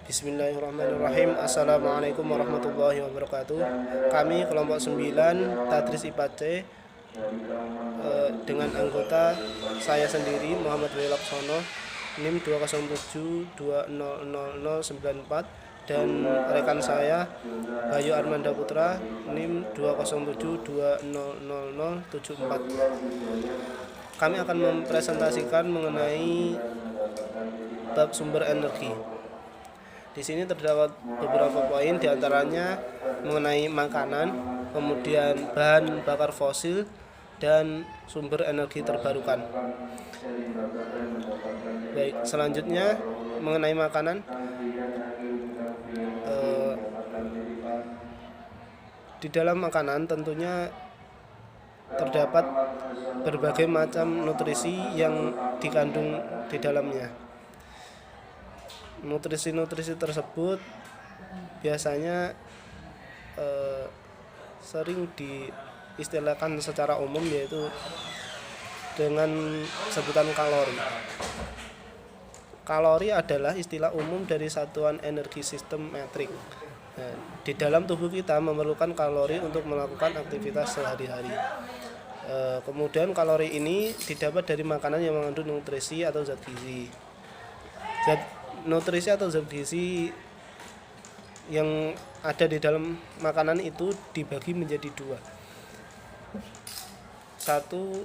Bismillahirrahmanirrahim. Assalamualaikum warahmatullahi wabarakatuh. Kami kelompok 9 Tadris IPA C dengan anggota saya sendiri Muhammad Welaksono NIM 207200094 dan rekan saya Bayu Armanda Putra NIM 207200074. Kami akan mempresentasikan mengenai bab sumber energi. Di sini terdapat beberapa poin, diantaranya mengenai makanan, kemudian bahan bakar fosil, dan sumber energi terbarukan. Baik, selanjutnya mengenai makanan, di dalam makanan tentunya terdapat berbagai macam nutrisi yang dikandung di dalamnya. Nutrisi-nutrisi tersebut biasanya sering diistilahkan secara umum yaitu dengan sebutan kalori. Kalori adalah istilah umum dari satuan energi sistem metrik. Nah, di dalam tubuh kita memerlukan kalori untuk melakukan aktivitas sehari-hari. Kemudian kalori ini didapat dari makanan yang mengandung nutrisi atau zat gizi. Nutrisi atau zat gizi yang ada di dalam makanan itu dibagi menjadi dua. Satu,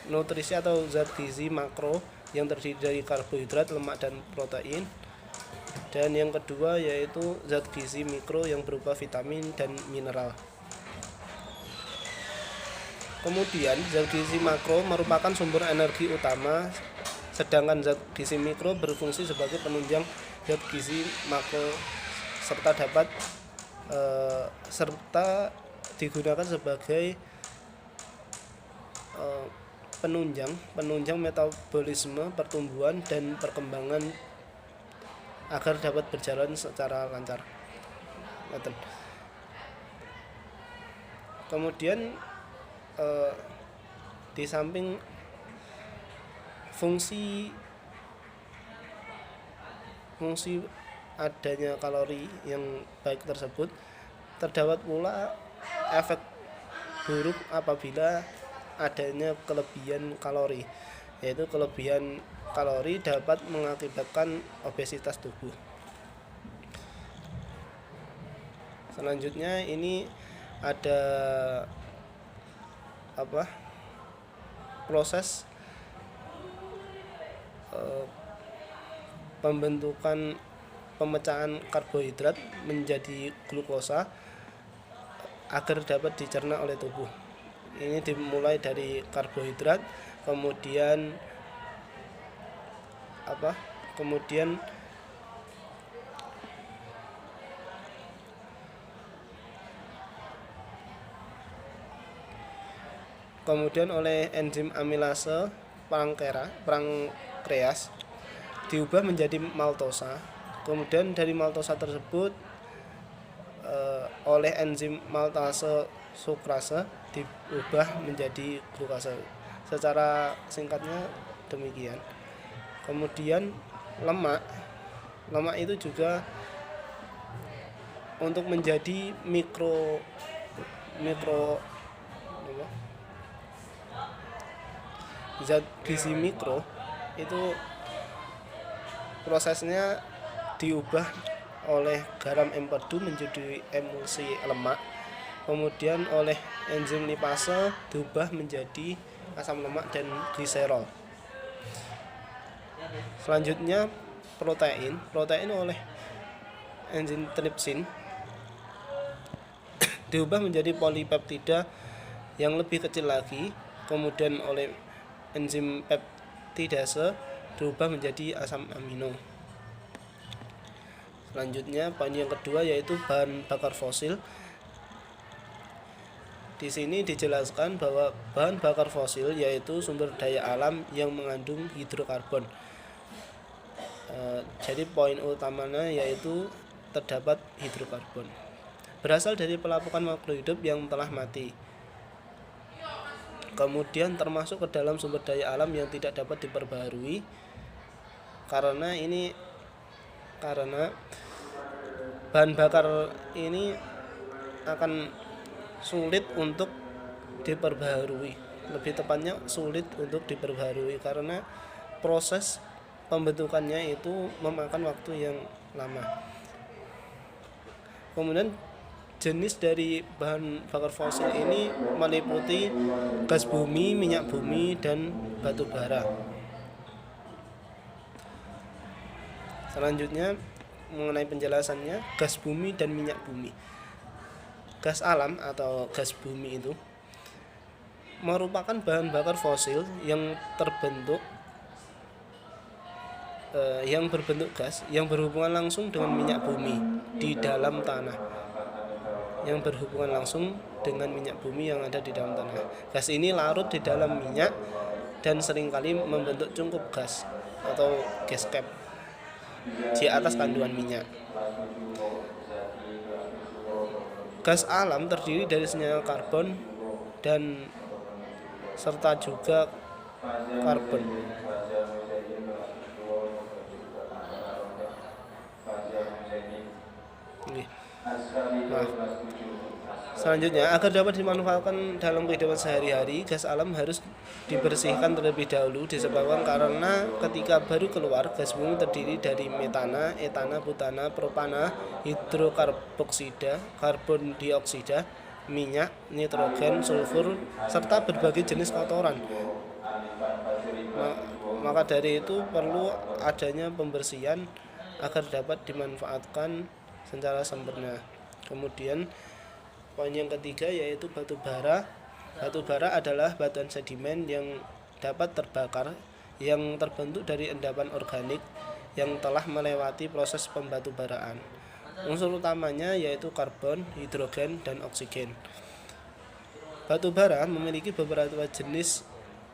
nutrisi atau zat gizi makro yang terdiri dari karbohidrat, lemak, dan protein. Dan yang kedua yaitu zat gizi mikro yang berupa vitamin dan mineral. Kemudian zat gizi makro merupakan sumber energi utama, sedangkan zat gizi mikro berfungsi sebagai penunjang zat gizi makro serta digunakan sebagai penunjang metabolisme, pertumbuhan, dan perkembangan agar dapat berjalan secara lancar. Kemudian di samping fungsi adanya kalori yang baik tersebut, terdapat pula efek buruk apabila adanya kelebihan kalori, yaitu kelebihan kalori dapat mengakibatkan obesitas tubuh. Selanjutnya ini ada proses pemecahan karbohidrat menjadi glukosa agar dapat dicerna oleh tubuh. Ini dimulai dari karbohidrat, kemudian oleh enzim amilase pankreas diubah menjadi maltosa. Kemudian dari maltosa tersebut oleh enzim maltase sukrase diubah menjadi glukase. Secara singkatnya demikian. Kemudian lemak itu juga untuk menjadi mikro zat gizi mikro itu prosesnya diubah oleh garam empedu menjadi emulsi lemak, kemudian oleh enzim lipase diubah menjadi asam lemak dan gliserol. Selanjutnya protein oleh enzim tripsin diubah menjadi polipeptida yang lebih kecil lagi, kemudian oleh enzim peptidase diubah menjadi asam amino. Selanjutnya poin yang kedua yaitu bahan bakar fosil. Di sini dijelaskan bahwa bahan bakar fosil yaitu sumber daya alam yang mengandung hidrokarbon. Jadi poin utamanya yaitu terdapat hidrokarbon. Berasal dari pelapukan makhluk hidup yang telah mati. Kemudian termasuk ke dalam sumber daya alam yang tidak dapat diperbaharui. karena bahan bakar ini akan sulit untuk diperbaharui, lebih tepatnya sulit untuk diperbaharui karena proses pembentukannya itu memakan waktu yang lama. Kemudian jenis dari bahan bakar fosil ini meliputi gas bumi, minyak bumi, dan batu bara. Selanjutnya mengenai penjelasannya, gas bumi dan minyak bumi. Gas alam atau gas bumi itu merupakan bahan bakar fosil yang berbentuk gas yang berhubungan langsung dengan minyak bumi di dalam tanah. Yang ada di dalam tanah. Gas ini larut di dalam minyak dan seringkali membentuk cungkup gas atau gas cap di atas kandungan minyak. Gas alam terdiri dari senyawa karbon dan serta juga karbon. Selanjutnya, agar dapat dimanfaatkan dalam kehidupan sehari-hari, gas alam harus dibersihkan terlebih dahulu disebabkan karena ketika baru keluar, gas bumi terdiri dari metana, etana, butana, propana, hidrokarboksida, karbon dioksida, minyak, nitrogen, sulfur, serta berbagai jenis kotoran. Maka dari itu perlu adanya pembersihan agar dapat dimanfaatkan secara sempurna. Kemudian poin yang ketiga yaitu batu bara. Batu bara adalah batuan sedimen yang dapat terbakar yang terbentuk dari endapan organik yang telah melewati proses pembatubaraan. Unsur utamanya yaitu karbon, hidrogen, dan oksigen. Batu bara memiliki beberapa jenis,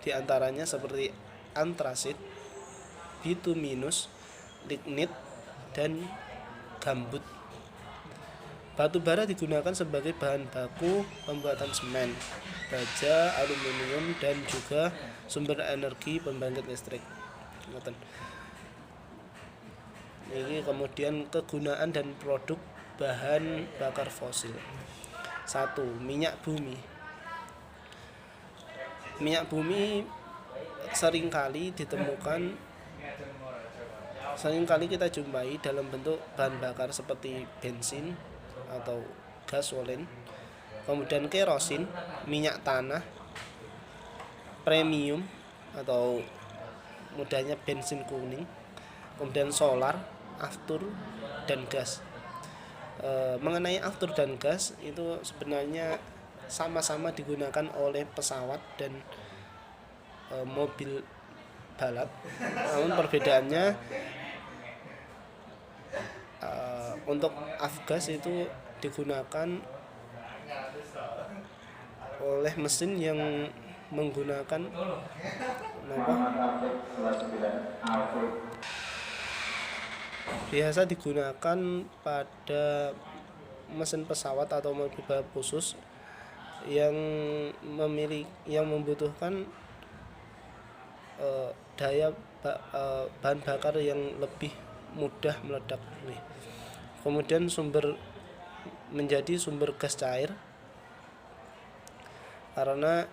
diantaranya seperti antrasit, bituminus, lignit, dan gambut. Batu bara digunakan sebagai bahan baku pembuatan semen, baja, aluminium, dan juga sumber energi pembangkit listrik. Ini kemudian kegunaan dan produk bahan bakar fosil. 1. Minyak bumi. Minyak bumi seringkali kita jumpai dalam bentuk bahan bakar seperti bensin atau gasolin, kemudian kerosin, minyak tanah, premium atau mudahnya bensin kuning, kemudian solar, aftur, dan gas. Mengenai aftur dan gas itu sebenarnya sama-sama digunakan oleh pesawat dan mobil balap, namun perbedaannya untuk afgas itu digunakan oleh mesin yang menggunakan biasa digunakan pada mesin pesawat atau mobil balap khusus yang membutuhkan daya bahan bakar yang lebih mudah meledak. Kemudian menjadi sumber gas cair karena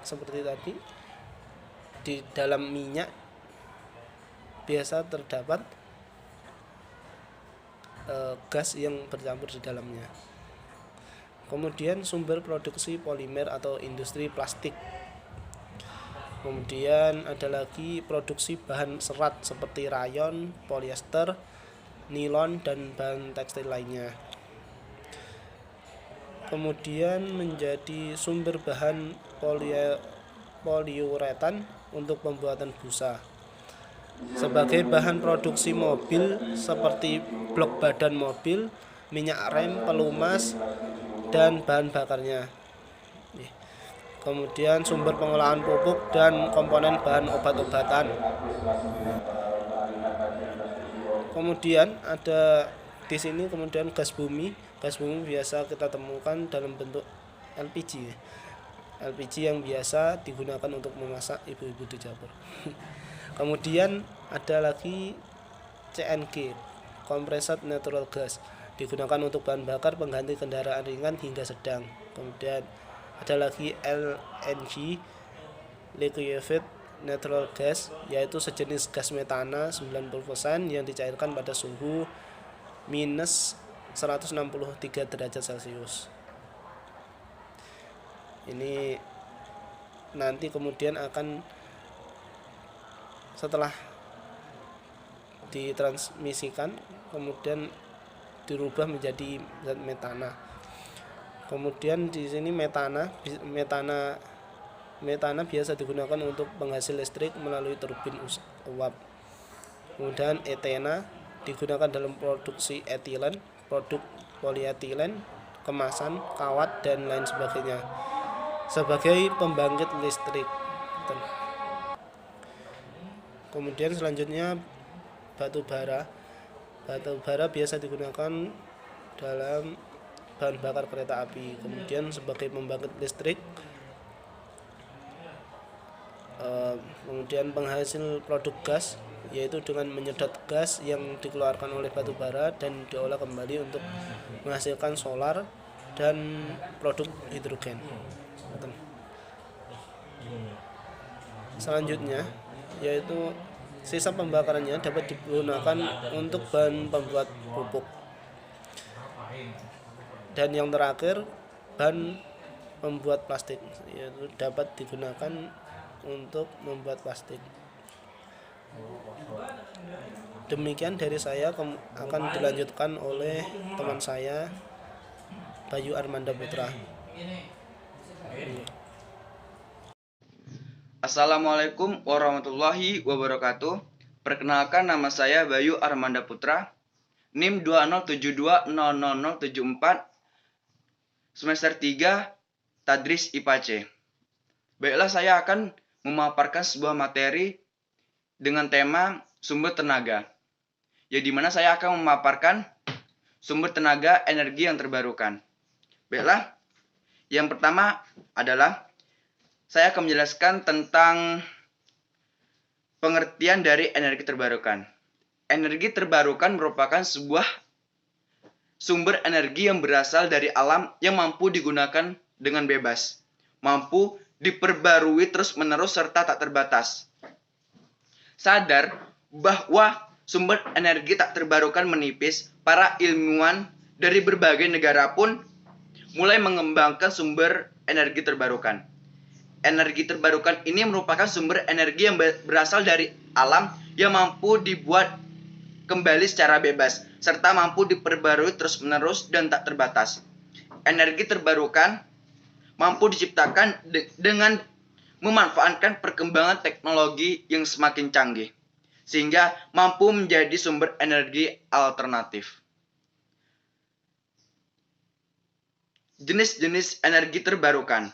seperti tadi di dalam minyak biasa terdapat gas yang bercampur di dalamnya. Kemudian sumber produksi polimer atau industri plastik. Kemudian ada lagi produksi bahan serat seperti rayon, polyester, nilon, dan bahan tekstil lainnya. Kemudian menjadi sumber bahan poliuretan untuk pembuatan busa. Sebagai bahan produksi mobil seperti blok badan mobil, minyak rem, pelumas, dan bahan bakarnya. Kemudian sumber pengolahan pupuk dan komponen bahan obat-obatan. Kemudian ada di sini kemudian gas bumi. Gas bumi biasa kita temukan dalam bentuk LPG yang biasa digunakan untuk memasak ibu-ibu di dapur. Kemudian ada lagi CNG, compressed natural gas, digunakan untuk bahan bakar pengganti kendaraan ringan hingga sedang. Kemudian ada lagi LNG, liquefied natural gas, yaitu sejenis gas metana 90% yang dicairkan pada suhu minus 163 derajat Celcius. Ini nanti kemudian akan setelah ditransmisikan kemudian dirubah menjadi zat metana. Kemudian di sini metana biasa digunakan untuk penghasil listrik melalui turbin uap. Kemudian etena digunakan dalam produksi etilen, produk polietilen, kemasan, kawat, dan lain sebagainya sebagai pembangkit listrik. Kemudian selanjutnya batu bara. Batu bara biasa digunakan dalam bahan bakar kereta api, kemudian sebagai pembangkit listrik, kemudian penghasil produk gas, yaitu dengan menyedot gas yang dikeluarkan oleh batu bara dan diolah kembali untuk menghasilkan solar dan produk hidrogen. Selanjutnya yaitu sisa pembakarannya dapat digunakan untuk bahan pembuat pupuk. Dan yang terakhir, bahan pembuat plastik, yaitu dapat digunakan untuk membuat plastik. Demikian dari saya, akan dilanjutkan oleh teman saya Bayu Armanda Putra. Assalamualaikum warahmatullahi wabarakatuh. Perkenalkan, nama saya Bayu Armanda Putra, NIM 207200074, semester 3, Tadris IPA C. Baiklah, saya akan memaparkan sebuah materi dengan tema sumber tenaga, ya dimana saya akan memaparkan sumber tenaga energi yang terbarukan. Baiklah, yang pertama adalah saya akan menjelaskan tentang pengertian dari energi terbarukan. Energi terbarukan merupakan sebuah sumber energi yang berasal dari alam yang mampu digunakan dengan bebas, mampu diperbarui terus-menerus serta tak terbatas. Sadar bahwa sumber energi tak terbarukan menipis, para ilmuwan dari berbagai negara pun mulai mengembangkan sumber energi terbarukan. Energi terbarukan ini merupakan sumber energi yang berasal dari alam yang mampu dibuat kembali secara bebas, serta mampu diperbarui terus-menerus dan tak terbatas. Energi terbarukan mampu diciptakan dengan memanfaatkan perkembangan teknologi yang semakin canggih, sehingga mampu menjadi sumber energi alternatif. Jenis-jenis energi terbarukan.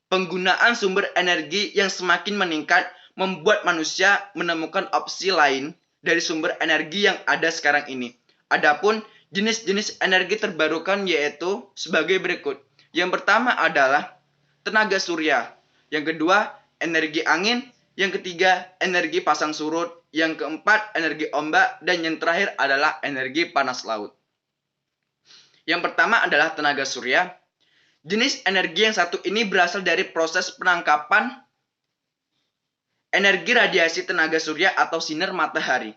Penggunaan sumber energi yang semakin meningkat membuat manusia menemukan opsi lain dari sumber energi yang ada sekarang ini. Adapun jenis-jenis energi terbarukan yaitu sebagai berikut. Yang pertama adalah tenaga surya. Yang kedua, energi angin. Yang ketiga, energi pasang surut. Yang keempat, energi ombak. Dan yang terakhir adalah energi panas laut. Yang pertama adalah tenaga surya. Jenis energi yang satu ini berasal dari proses penangkapan energi radiasi tenaga surya atau sinar matahari,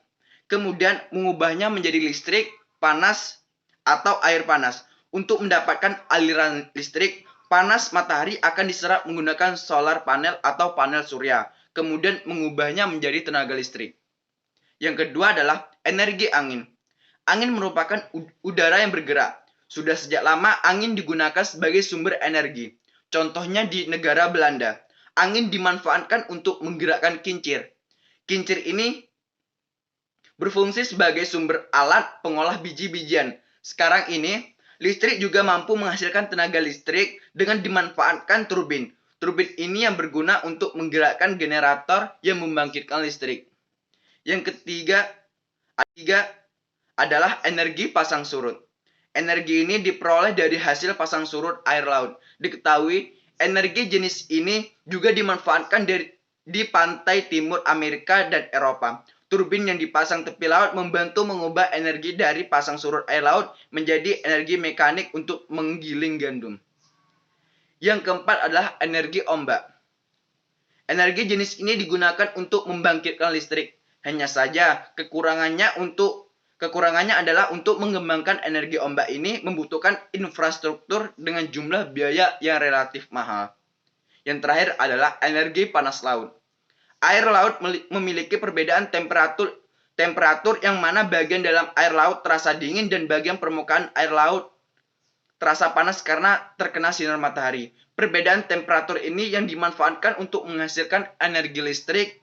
kemudian mengubahnya menjadi listrik, panas, atau air panas. Untuk mendapatkan aliran listrik, panas matahari akan diserap menggunakan solar panel atau panel surya, kemudian mengubahnya menjadi tenaga listrik. Yang kedua adalah energi angin. Angin merupakan udara yang bergerak. Sudah sejak lama angin digunakan sebagai sumber energi. Contohnya di negara Belanda, angin dimanfaatkan untuk menggerakkan kincir. Kincir ini berfungsi sebagai sumber alat pengolah biji-bijian. Sekarang ini, listrik juga mampu menghasilkan tenaga listrik dengan dimanfaatkan turbin. Turbin ini yang berguna untuk menggerakkan generator yang membangkitkan listrik. Yang ketiga adalah energi pasang surut. Energi ini diperoleh dari hasil pasang surut air laut. Diketahui, energi jenis ini juga dimanfaatkan di pantai timur Amerika dan Eropa. Turbin yang dipasang tepi laut membantu mengubah energi dari pasang surut air laut menjadi energi mekanik untuk menggiling gandum. Yang keempat adalah energi ombak. Energi jenis ini digunakan untuk membangkitkan listrik. Hanya saja kekurangannya adalah untuk mengembangkan energi ombak ini membutuhkan infrastruktur dengan jumlah biaya yang relatif mahal. Yang terakhir adalah energi panas laut. Air laut memiliki perbedaan temperatur yang mana bagian dalam air laut terasa dingin dan bagian permukaan air laut terasa panas karena terkena sinar matahari. Perbedaan temperatur ini yang dimanfaatkan untuk menghasilkan energi listrik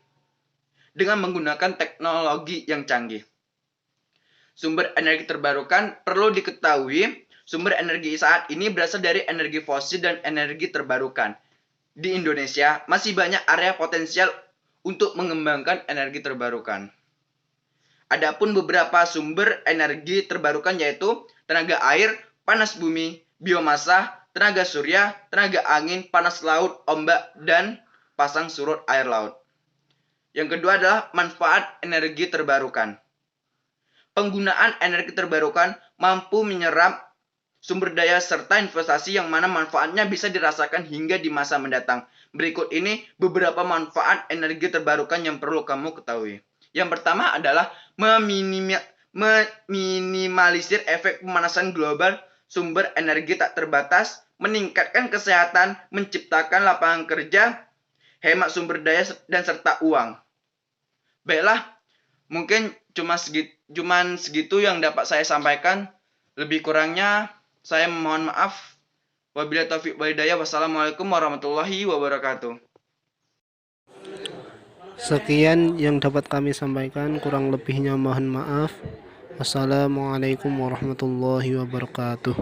dengan menggunakan teknologi yang canggih. Sumber energi terbarukan perlu diketahui, sumber energi saat ini berasal dari energi fosil dan energi terbarukan. Di Indonesia masih banyak area potensial untuk mengembangkan energi terbarukan. Adapun beberapa sumber energi terbarukan yaitu tenaga air, panas bumi, biomasa, tenaga surya, tenaga angin, panas laut, ombak, dan pasang surut air laut. Yang kedua adalah manfaat energi terbarukan. Penggunaan energi terbarukan mampu menyerap sumber daya serta investasi yang mana manfaatnya bisa dirasakan hingga di masa mendatang. Berikut ini beberapa manfaat energi terbarukan yang perlu kamu ketahui. Yang pertama adalah meminimalisir efek pemanasan global, sumber energi tak terbatas, meningkatkan kesehatan, menciptakan lapangan kerja, hemat sumber daya, dan serta uang. Baiklah, mungkin cuman segitu yang dapat saya sampaikan. Lebih kurangnya saya mohon maaf. Wabillahi taufiq wal hidayah. Wassalamualaikum warahmatullahi wabarakatuh. Sekian yang dapat kami sampaikan, kurang lebihnya mohon maaf. Wassalamualaikum warahmatullahi wabarakatuh.